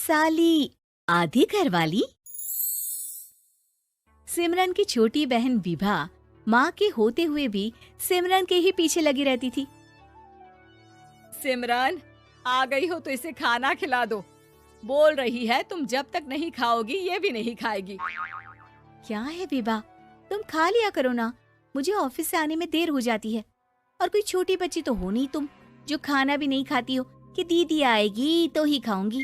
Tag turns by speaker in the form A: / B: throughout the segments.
A: साली आधी घरवाली। सिमरन की छोटी बहन विभा माँ के होते हुए भी सिमरन के ही पीछे लगी रहती थी।
B: सिमरन, आ गई हो तो इसे खाना खिला दो। बोल रही है तुम जब तक नहीं खाओगी ये भी नहीं खाएगी।
A: क्या है विभा, तुम खा लिया करो ना, मुझे ऑफिस से आने में देर हो जाती है। और कोई छोटी बच्ची तो हो नहीं तुम जो खाना भी नहीं खाती हो कि दीदी आएगी तो ही खाऊंगी।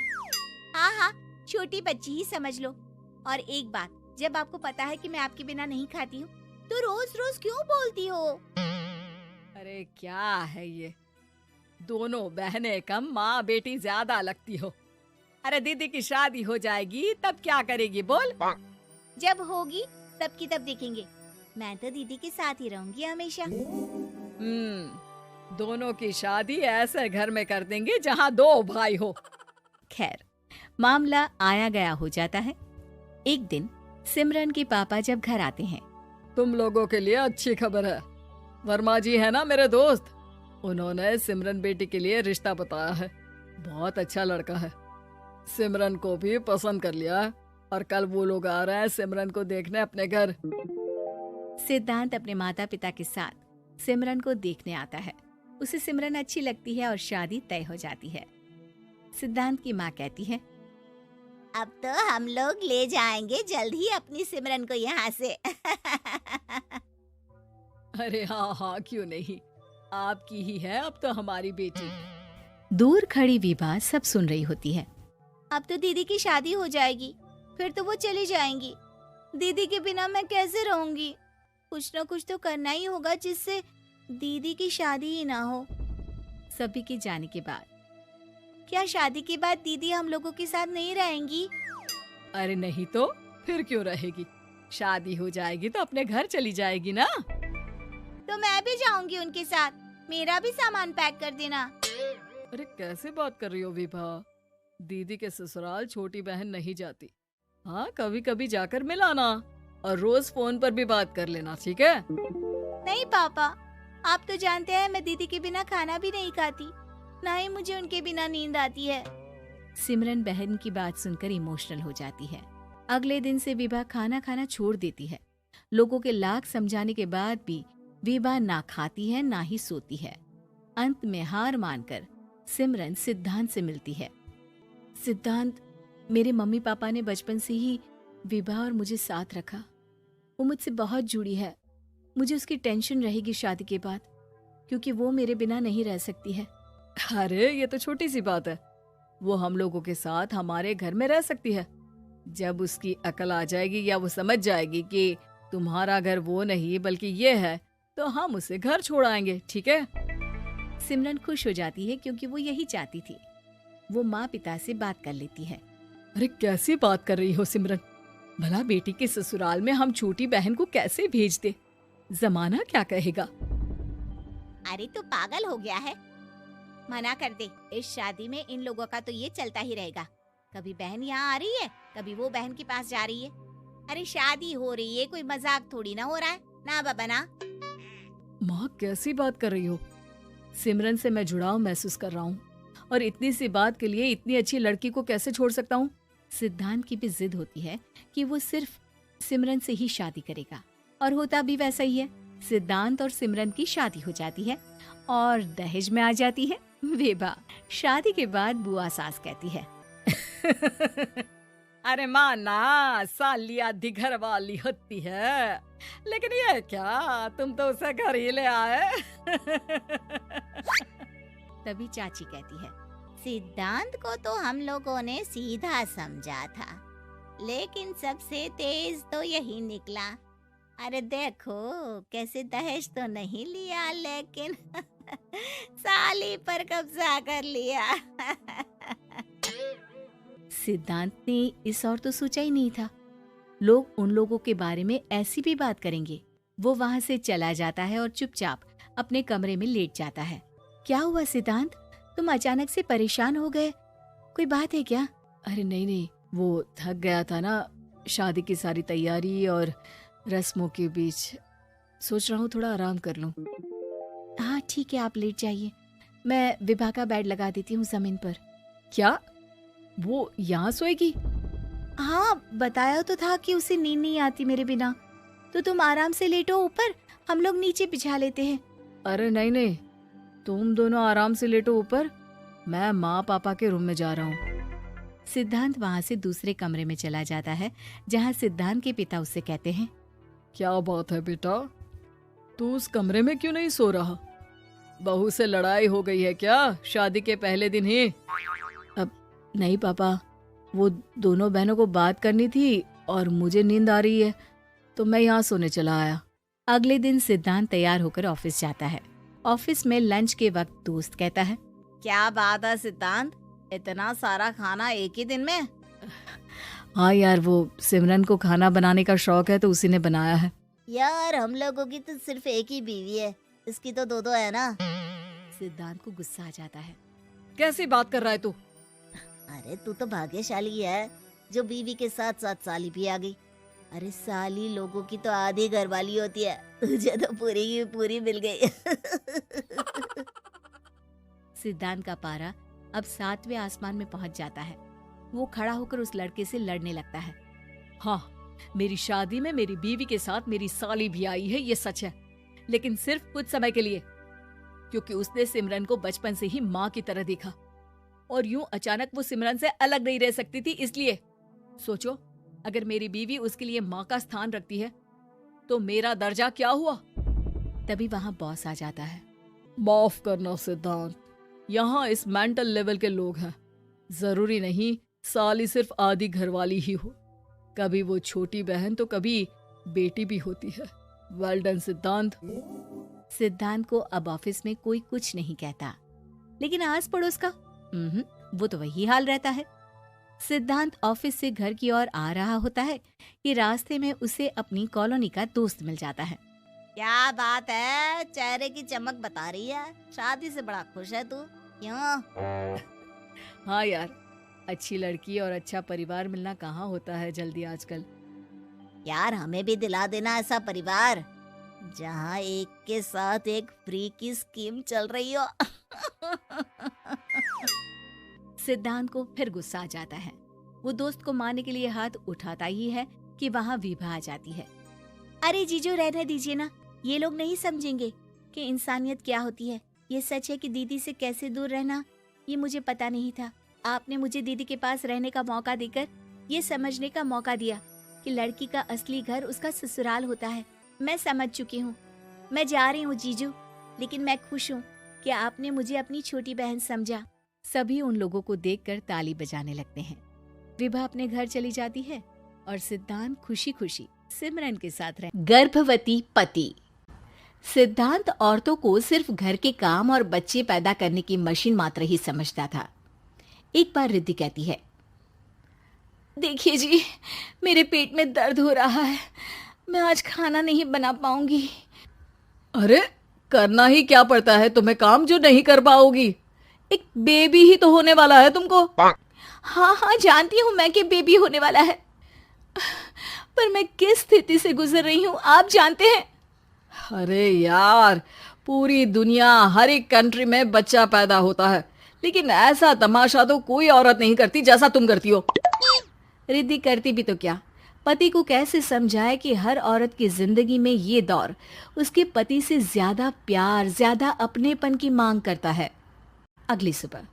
A: हाँ हाँ, छोटी बच्ची ही समझ लो। और एक बात, जब आपको पता है कि मैं आपके बिना नहीं खाती हूँ तो रोज रोज क्यों बोलती हो?
B: अरे क्या है ये, दोनों बहनें कम माँ बेटी ज्यादा लगती हो। अरे दीदी की शादी हो जाएगी तब क्या करेगी बोल?
A: जब होगी तब की तब देखेंगे। मैं तो दीदी के साथ ही रहूंगी हमेशा।
B: दोनों की शादी ऐसे घर में कर देंगे जहाँ दो भाई हो।
A: खैर, मामला आया गया हो जाता है। एक दिन सिमरन के पापा जब घर आते हैं,
B: तुम लोगों के लिए अच्छी खबर है। वर्मा जी है ना मेरे दोस्त, उन्होंने सिमरन बेटी के लिए रिश्ता बताया है। बहुत अच्छा लड़का है, सिमरन को भी पसंद कर लिया है और कल वो लोग आ रहे हैं सिमरन को देखने अपने घर।
A: सिद्धांत अपने माता पिता के साथ सिमरन को देखने आता है। उसे सिमरन अच्छी लगती है और शादी तय हो जाती है। सिद्धांत की माँ कहती है, अब तो हम लोग ले जाएंगे जल्द ही अपनी सिमरन को यहाँ से।
B: अरे हाँ, क्यों नहीं, आपकी ही है अब तो हमारी बेटी।
A: दूर खड़ी विभा सब सुन रही होती है। अब तो दीदी की शादी हो जाएगी, फिर तो वो चली जाएंगी। दीदी के बिना मैं कैसे रहूंगी? कुछ न कुछ तो करना ही होगा जिससे दीदी की शादी ही ना हो। सभी के जाने के बाद क्या शादी के बाद दीदी हम लोगों के साथ नहीं रहेंगी?
B: अरे नहीं तो फिर क्यों रहेगी, शादी हो जाएगी तो अपने घर चली जाएगी ना।
A: तो मैं भी जाऊंगी उनके साथ, मेरा भी सामान पैक कर देना।
B: अरे कैसे बात कर रही हो विभा, दीदी के ससुराल छोटी बहन नहीं जाती। हाँ, कभी कभी जाकर मिलाना और रोज फोन पर भी बात कर लेना, ठीक है?
A: नहीं पापा, आप तो जानते हैं मैं दीदी के बिना खाना भी नहीं खाती, ना ही मुझे उनके बिना नींद आती है। सिमरन बहन की बात सुनकर इमोशनल हो जाती है। अगले दिन से विभा खाना खाना छोड़ देती है। लोगों के लाख समझाने के बाद भी विभा ना खाती है ना ही सोती है। अंत में हार मानकर सिमरन सिद्धांत से मिलती है। सिद्धांत, मेरे मम्मी पापा ने बचपन से ही विभा और मुझे साथ रखा। वो मुझसे बहुत जुड़ी है। मुझे उसकी टेंशन रहेगी शादी के बाद, क्योंकि वो मेरे बिना नहीं रह सकती है।
B: अरे ये तो छोटी सी बात है, वो हम लोगों के साथ हमारे घर में रह सकती है। जब उसकी अकल आ जाएगी या वो समझ जाएगी कि तुम्हारा घर वो नहीं बल्कि ये है, तो हम उसे घर छोड़ आएंगे, ठीक है?
A: सिमरन खुश हो जाती है क्योंकि वो यही चाहती थी। वो माँ पिता से बात कर लेती है।
B: अरे कैसी बात कर रही हो सिमरन, भला बेटी के ससुराल में हम छोटी बहन को कैसे भेज दे? जमाना क्या कहेगा?
A: अरे तू पागल हो गया है, मना कर दे। इस शादी में इन लोगों का तो ये चलता ही रहेगा, कभी बहन यहाँ आ रही है, कभी वो बहन के पास जा रही है। अरे शादी हो रही है, कोई मजाक थोड़ी ना हो रहा है ना बाबा ना।
B: माँ कैसी बात कर रही हो? सिमरन से मैं जुड़ाव महसूस कर रहा हूँ और इतनी सी बात के लिए इतनी अच्छी लड़की को कैसे छोड़ सकता हूँ?
A: सिद्धांत की भी जिद होती है कि वो सिर्फ सिमरन से ही शादी करेगा, और होता भी वैसा ही है। सिद्धांत और सिमरन की शादी हो जाती है और दहेज में आ जाती है विभा। शादी के बाद बुआ सास कहती है,
B: अरे माँ ना, साली आधी घर वाली होती है, लेकिन ये क्या, तुम तो उसे घर ही ले आए।
A: तभी चाची कहती है, सिद्धांत को तो हम लोगों ने सीधा समझा था, लेकिन सबसे तेज तो यही निकला। अरे देखो कैसे दहेज तो नहीं लिया, लेकिन साली पर कब्जा कर लिया। सिद्धांत ने इस और तो सोचा ही नहीं था, लोग उन लोगों के बारे में ऐसी भी बात करेंगे। वो वहाँ से चला जाता है और चुपचाप अपने कमरे में लेट जाता है। क्या हुआ सिद्धांत, तुम अचानक से परेशान हो गए, कोई बात है क्या?
B: अरे नहीं, वो थक गया था ना, शादी की सारी तैयारी और रस्मों के बीच, सोच रहा हूँ थोड़ा आराम कर लूं।
A: हाँ ठीक है, आप लेट जाइए, मैं विभा का बेड लगा देती हूँ जमीन पर।
B: क्या? वो यहाँ सोएगी?
A: हाँ, बताया तो था कि उसे नींद नहीं आती मेरे बिना। तो तुम आराम से लेटो ऊपर, हम लोग नीचे बिछा लेते हैं।
B: अरे नहीं नहीं, तुम दोनों आराम से लेटो ऊपर, मैं माँ पापा के रूम में जा रहा हूँ।
A: सिद्धांत वहाँ से दूसरे कमरे में चला जाता है, जहाँ सिद्धांत के पिता उससे कहते हैं,
B: क्या बात है बेटा, तू उस कमरे में क्यों नहीं सो रहा? बहू से लड़ाई हो गई है क्या शादी के पहले दिन ही?
A: अब नहीं पापा, वो दोनों बहनों को बात करनी थी और मुझे नींद आ रही है, तो मैं यहाँ सोने चला आया। अगले दिन सिद्धांत तैयार होकर ऑफिस जाता है। ऑफिस में लंच के वक्त दोस्त कहता है, क्या बात है सिद्धांत, इतना सारा खाना एक ही दिन में?
B: हाँ यार, वो सिमरन को खाना बनाने का शौक है तो उसी ने बनाया है।
C: यार हम लोगों की तो सिर्फ एक ही बीवी है, इसकी तो दो है ना।
A: सिद्धांत को गुस्सा आ जाता है।
B: कैसी बात कर रहा है तू?
C: अरे तू तो भाग्यशाली है जो बीवी के साथ साथ साली भी आ गई। अरे साली लोगों की तो आधी घरवाली होती है, तुझे तो पूरी की पूरी मिल गई।
A: सिद्धांत का पारा अब 7वें आसमान में पहुंच जाता है। वो खड़ा होकर उस लड़के से लड़ने लगता है।
B: हाँ, मेरी शादी में मेरी बीवी के साथ मेरी साली भी आई है, ये सच है, लेकिन सिर्फ कुछ समय के लिए, क्योंकि उसने सिमरन को बचपन से ही माँ की तरह देखा और यूं अचानक वो सिमरन से अलग नहीं रह सकती थी। इसलिए सोचो, अगर मेरी बीवी उसके लिए माँ का स्थान रखती है तो मेरा दर्जा क्या हुआ?
A: तभी वहाँ बॉस आ जाता है।
B: माफ करना सिद्धांत, यहाँ इस मेंटल लेवल के लोग हैं। जरूरी नहीं साली सिर्फ आधी घरवाली ही हो, कभी वो छोटी बहन तो कभी बेटी भी होती है। वेल डन सिद्धांत।
A: सिद्धांत को अब ऑफिस में कोई कुछ नहीं कहता, लेकिन आस पड़ोस का वो तो वही हाल रहता है। सिद्धांत ऑफिस से घर की ओर आ रहा होता है कि रास्ते में उसे अपनी कॉलोनी का दोस्त मिल जाता है।
C: क्या बात है, चेहरे की चमक बता रही है, शादी से बड़ा खुश है तू, क्यों?
B: हाँ यार, अच्छी लड़की और अच्छा परिवार मिलना कहाँ होता है जल्दी आजकल।
C: यार हमें भी दिला देना ऐसा परिवार जहाँ एक के साथ एक फ्री की स्कीम चल रही हो।
A: सिद्धांत को फिर गुस्सा आ जाता है। वो दोस्त को मारने के लिए हाथ उठाता ही है कि वहाँ विभा आ जाती है। अरे जीजू, रहने दीजिए ना, ये लोग नहीं समझेंगे कि इंसानियत क्या होती है। ये सच है कि दीदी से कैसे दूर रहना, ये मुझे पता नहीं था। आपने मुझे दीदी के पास रहने का मौका देकर ये समझने का मौका दिया कि लड़की का असली घर उसका ससुराल होता है। मैं समझ चुकी हूँ, मैं जा रही हूँ जीजू, लेकिन मैं खुश हूँ कि आपने मुझे अपनी छोटी बहन समझा। सभी उन लोगों को देखकर ताली बजाने लगते हैं। विभा अपने घर चली जाती है और सिद्धांत खुशी खुशी सिमरन के साथ रहे। गर्भवती पति। सिद्धांत औरतों को सिर्फ घर के काम और बच्चे पैदा करने की मशीन मात्र ही समझता था। एक बार रिद्धि कहती है, देखिए जी, मेरे पेट में दर्द हो रहा है, मैं आज खाना नहीं बना पाऊंगी।
B: अरे करना ही क्या पड़ता है तुम्हें काम जो नहीं कर पाओगी? एक बेबी ही तो होने वाला है तुमको।
A: हाँ हाँ, जानती हूँ मैं कि बेबी होने वाला है, पर मैं किस स्थिति से गुजर रही हूँ आप जानते हैं।
B: अरे यार, पूरी दुनिया हर एक कंट्री में बच्चा पैदा होता है, लेकिन ऐसा तमाशा तो कोई औरत नहीं करती जैसा तुम करती हो।
A: रिद्धि करती भी तो क्या, पति को कैसे समझाए कि हर औरत की जिंदगी में ये दौर उसके पति से ज्यादा प्यार, ज्यादा अपनेपन की मांग करता है। अगली सुबह,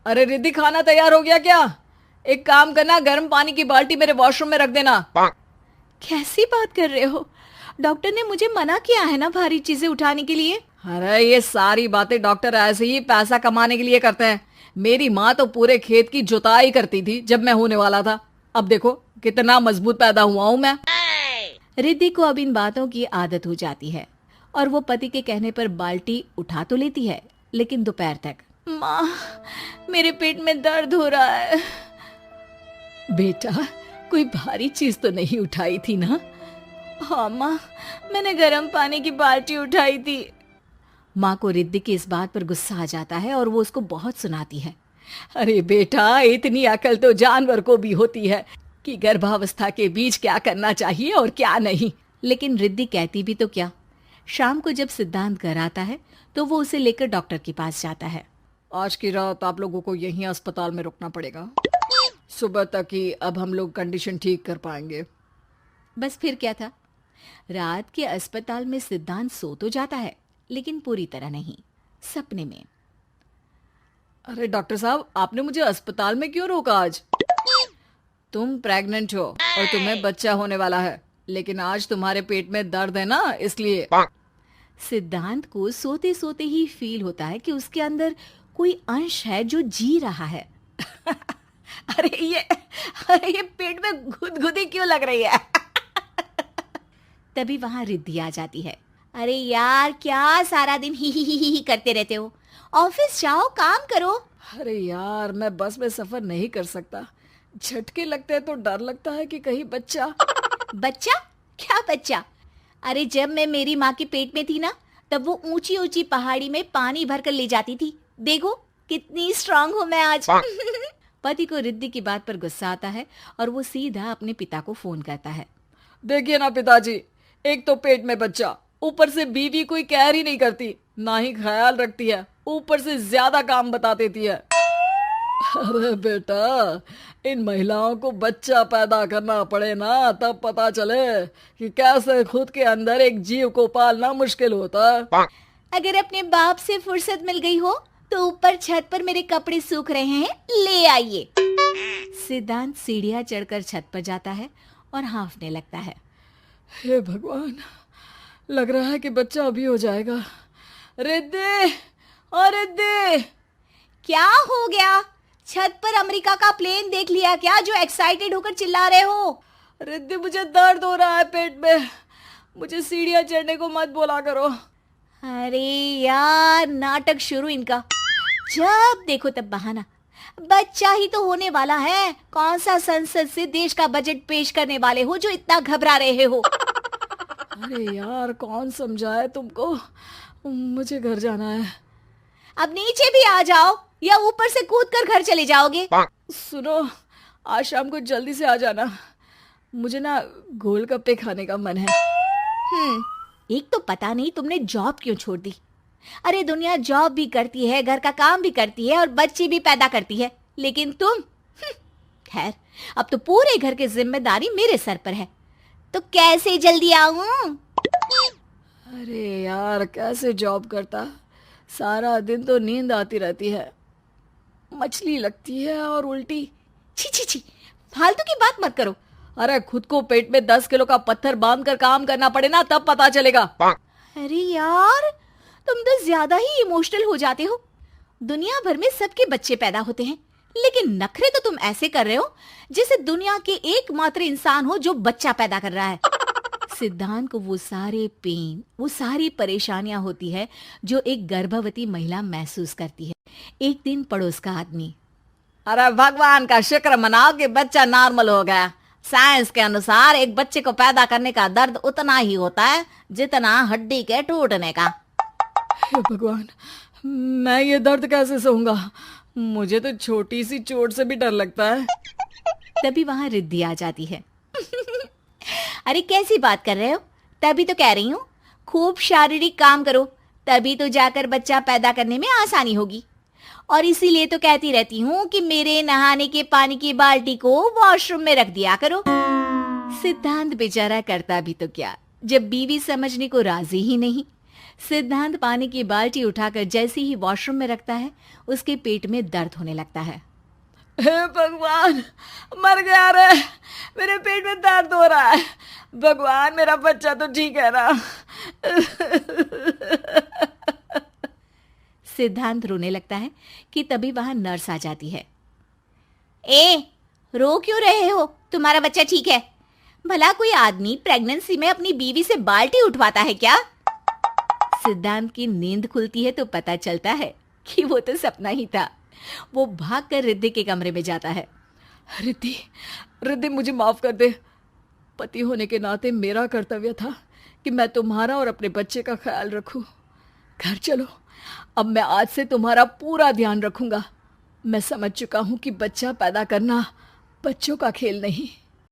B: अरे रिद्धि, खाना तैयार हो गया क्या? एक काम करना, गर्म पानी की बाल्टी मेरे वॉशरूम में रख देना।
A: कैसी बात कर रहे हो? डॉक्टर ने मुझे मना किया है ना भारी चीजें उठाने के लिए।
B: अरे ये सारी बातें डॉक्टर ऐसे ही पैसा कमाने के लिए करते हैं। मेरी माँ तो पूरे खेत की जुताई करती थी जब मैं होने वाला था। अब देखो कितना मजबूत पैदा हुआ हूँ मैं।
A: रिद्धि को अब इन बातों की आदत हो जाती है और वो पति के कहने पर बाल्टी उठा तो लेती है, लेकिन दोपहर तक। माँ, मेरे पेट में दर्द हो रहा है।
B: बेटा, कोई भारी चीज तो नहीं उठाई थी ना?
A: हाँ माँ, मैंने गर्म पानी की बाल्टी उठाई थी। माँ को रिद्धि की इस बात पर गुस्सा आ जाता है और वो उसको बहुत सुनाती है।
B: अरे बेटा, इतनी अकल तो जानवर को भी होती है कि गर्भावस्था के बीच क्या करना चाहिए और क्या नहीं।
A: लेकिन रिद्धि कहती भी तो क्या। शाम को जब सिद्धांत घर आता है तो वो उसे लेकर डॉक्टर के पास जाता है।
B: आज की रात आप लोगों को यहीं अस्पताल में रुकना पड़ेगा। सुबह तक ही अब हम लोग कंडीशन ठीक कर पाएंगे।
A: बस फिर क्या था, रात के अस्पताल में सिद्धांत सो तो जाता है, लेकिन पूरी तरह नहीं, सपने में।
B: अरे डॉक्टर साहब, आपने मुझे अस्पताल में क्यों रोका आज? तुम प्रेग्नेंट हो और तुम्हें बच्चा होने वाला है, लेकिन आज तुम्हारे पेट में दर्द है ना, इसलिए।
A: सिद्धांत को सोते सोते ही फील होता है कि उसके अंदर कोई अंश है जो जी रहा है।
B: अरे ये पेट में गुदगुदी क्यों लग रही है?
A: तभी वहां रिद्धि आ जाती है। अरे यार, क्या सारा दिन ही करते रहते हो? ऑफिस जाओ, काम करो।
B: अरे यार, मैं बस में सफर नहीं कर सकता। झटके लगते हैं तो डर लगता है कि कहीं बच्चा।
A: बच्चा? क्या बच्चा? अरे जब मैं मेरी माँ के पेट में थी ना, तब वो ऊंची ऊंची पहाड़ी में पानी भर कर ले जाती थी। देखो कितनी स्ट्रांग हूँ मैं आज। पति को रिद्धि की बात पर गुस्सा आता है और वो सीधा अपने पिता को फोन करता है।
B: देखिए ना पिताजी, एक तो पेट में बच्चा, ऊपर से बीवी कोई केयर ही नहीं करती, ना ही ख्याल रखती है, ऊपर से ज्यादा काम बता देती है। अरे बेटा, इन महिलाओं को बच्चा पैदा करना पड़े ना, तब पता चले कि कैसे खुद के अंदर एक जीव को पालना मुश्किल होता है।
A: अगर अपने बाप से फुर्सत मिल गई हो तो ऊपर छत पर मेरे कपड़े सूख रहे हैं, ले आइए। सिद्धांत सीढ़ियां चढ़कर छत पर जाता है और हाँफने लगता है।
B: हे भगवान, लग रहा है कि बच्चा अभी हो जाएगा। रिद्धि, ओ रिद्धि!
A: क्या हो गया? छत पर अमेरिका का प्लेन देख लिया क्या, जो एक्साइटेड होकर चिल्ला रहे हो?
B: रिद्धि, मुझे दर्द हो रहा है पेट में, मुझे सीढ़ियां चढ़ने को मत बोला करो।
A: अरे यार, नाटक शुरू इनका। जब देखो तब बहाना। बच्चा ही तो होने वाला है, कौन सा संसद से देश का बजट पेश करने वाले हो जो इतना घबरा रहे हो?
B: अरे यार, कौन समझाए तुमको, मुझे घर जाना है।
A: अब नीचे भी आ जाओ या ऊपर से कूदकर घर चले जाओगे?
B: सुनो, आज शाम को जल्दी से आ जाना, मुझे ना गोलगप्पे खाने का मन है।
A: एक तो पता नहीं तुमने जॉब क्यों छोड़ दी। अरे दुनिया जॉब भी करती है, घर का काम भी करती है और बच्चे भी पैदा करती है, लेकिन तुम खैर, अब तो पूरे घर की जिम्मेदारी मेरे सर पर है, तो कैसे जल्दी आऊं?
B: अरे यार, कैसे जॉब करता, सारा दिन तो नींद आती रहती है, मछली लगती है और उल्टी।
A: छी छी छी, फालतू की बात मत करो।
B: अरे खुद को पेट में 10 किलो का पत्थर बांध कर काम करना पड़े ना, तब पता चलेगा।
A: अरे यार, तुम तो ज्यादा ही इमोशनल हो जाते हो। दुनिया भर में सबके बच्चे पैदा होते हैं, लेकिन नखरे तो तुम ऐसे कर रहे हो जैसे दुनिया के एकमात्र इंसान हो जो बच्चा पैदा कर रहा है। सिद्धांत को वो सारे पेन, वो सारी परेशानियां होती है जो एक गर्भवती महिला महसूस करती है। एक दिन पड़ोस का आदमी,
B: अरे भगवान का शुक्र मनाओ कि बच्चा नॉर्मल हो गया। साइंस के अनुसार एक बच्चे को पैदा करने का दर्द उतना ही होता है जितना हड्डी के टूटने का। हे भगवान, मैं ये दर्द कैसे सहूंगा, मुझे तो छोटी सी चोट से भी डर लगता है।
A: तभी वहां रिद्धि आ जाती है। अरे कैसी बात कर रहे हो? तभी तो कह रही हूँ, खूब शारीरिक काम करो, तभी तो जाकर बच्चा पैदा करने में आसानी होगी। और इसीलिए तो कहती रहती हूँ कि मेरे नहाने के पानी की बाल्टी को वॉशरूम में रख दिया करो। सिद्धांत बेचारा करता भी तो क्या, जब बीवी समझने को राजी ही नहीं। सिद्धांत पानी की बाल्टी उठाकर जैसे ही वॉशरूम में रखता है, उसके पेट में दर्द होने लगता है।
B: हे भगवान, मर गया रे, मेरे पेट में दर्द हो रहा है। भगवान, मेरा बच्चा तो ठीक है ना?
A: सिद्धांत रोने लगता है कि तभी वहां नर्स आ जाती है। ए, रो क्यों रहे हो? तुम्हारा बच्चा ठीक है। भला कोई आदमी प्रेगनेंसी में अपनी बीवी से बाल्टी उठवाता है क्या? सिद्धांत की नींद खुलती है तो पता चलता है कि वो तो सपना ही था। वो भागकर रिद्धि के कमरे में जाता है।
B: रिद्धि, रिद्धि, मुझे माफ कर दे। पति होने के नाते मेरा कर्तव्य था कि मैं तुम्हारा और अपने बच्चे का ख्याल रखूं। घर चलो, अब मैं आज से तुम्हारा पूरा ध्यान रखूंगा। मैं समझ चुका हूं कि बच्चा पैदा करना बच्चों का खेल नहीं,